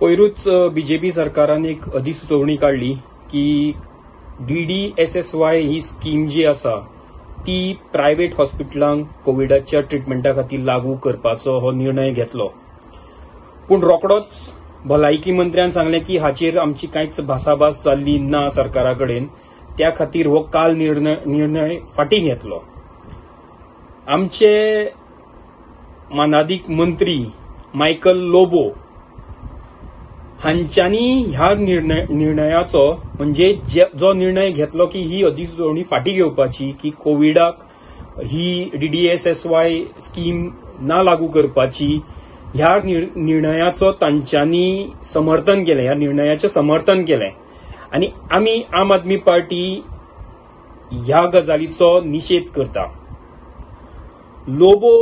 पयरूच BJP सरकारान एक अधिसुचोवणी काढली की DDSSY ही स्कीम जी आसा ती प्रायव्हेट हॉस्पिटलांक कोविडाच्या ट्रिटमेंटा खातीर लागू करपाचो हो निर्णय घेतलो. पूण रोखडोच भलायकी मंत्र्यान सांगलें की हाचेर आमची कांयच भासाभास जाल्ली ना सरकारा कडेन, त्या खातीर हो काल निर्णय फाटीं घेतलो. आमचे मानाधीक मंत्री मायकल लोबो हांच्यांनी ह्या निर्णयाचो म्हणजे जो निर्णय घेतलो की ही अधिसुचोवणी फाटीं घेवपाची, की कोविडाक ही DDSSY स्कीम ना लागू करपाची, ह्या निर्णयाचो तांच्यांनी समर्थन केलें, ह्या निर्णयाचें समर्थन केलें. आनी आमी आम आदमी पार्टी ह्या गजालीचो निशेध करता. लोबो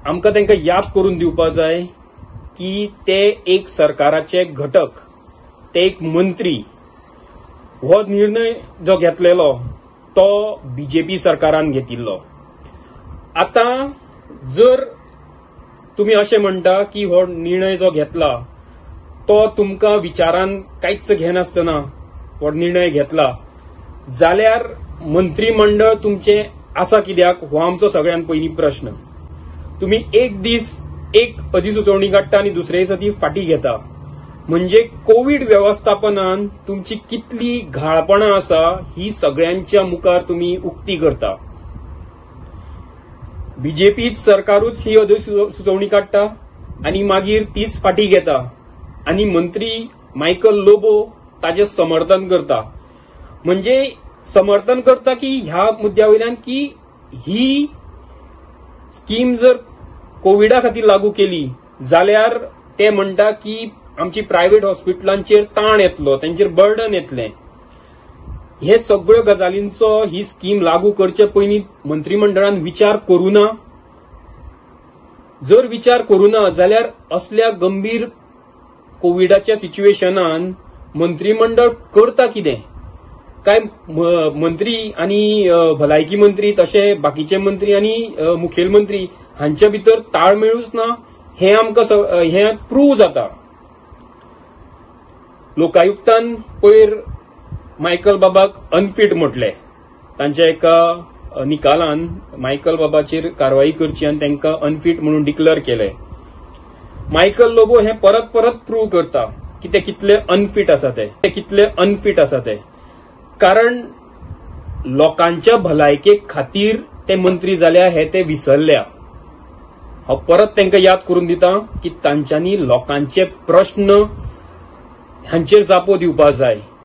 आमकां तांकां याद करून दिवपा जाय की ते एक सरकाराचे घटक, ते एक मंत्री. हो निर्णय जो घेतलेलो तो बीजेपी सरकारान घेतिल्लो. आता जर तुम्ही अशें म्हणटा की हो निर्णय जो घेतला तो तुमकां विचारान कांयच घेनासतना हो निर्णय घेतला, जाल्यार मंत्रिमंडळ तुमचें आसा कित्याक, हो आमचो सगळ्यात पयली प्रश्न. तुम्ही एक दीस एक अधिसुचोवणी काडटा आनी दुसरे दिसा ती फाटीं घेता, म्हणजे कोविड व्यवस्थापनान तुमची कितली घाळपणां आसा ही सगळ्यांच्या मुखार तुम्ही उक्ती करता. बीजेपी सरकारूच ही अधिसुचोवणी काडटा आनी मागीर तीच फाटीं घेता आनी मंत्री मायकल लोबो ताचे समर्थन करता. म्हणजे समर्थन करता की ह्या मुद्द्यावयल्यान की ही स्कीम जर कोविडा खातीर लागू केली जाल्यार ते म्हणटा की आमची प्रायव्हेट हॉस्पिटलांचेर ताण येतलो, तांचेर बर्डन येतलें. हे सगळ्यो गजालींचो ही स्कीम लागू करचे पयलीं मंत्रिमंडळान विचार करूं ना. जर विचार करूं ना जाल्यार असल्या गंभीर कोविडाच्या सिच्युएशनान मंत्रिमंडळ करता कितें? काय मंत्री आनी भलायकी मंत्री तशे बाकीचे मंत्री आनी मुखेलमंत्री हांच्या भितर ताळमेळूच ना, हे आमकां हे प्रूव्ह जाता. लोकायुक्तान पयर मायकल बाबाक अनफीट म्हटले. तांच्या एका निकालान मायकल बाबाचेर कारवाई करची आनी तांकां अनफीट म्हणून डिक्लेअर केले. मायकल लोबो हे परत परत प्रूव्ह करता की ते कितले अनफीट आसा ते. कारण लोकांच्या भलायके खातीर ते मंत्री जाल्या हे ते विसरल्या. हांव परत तांकां याद करून दिता की तांच्यांनी लोकांचे प्रश्न हांचेर जापो दिवपा जाय.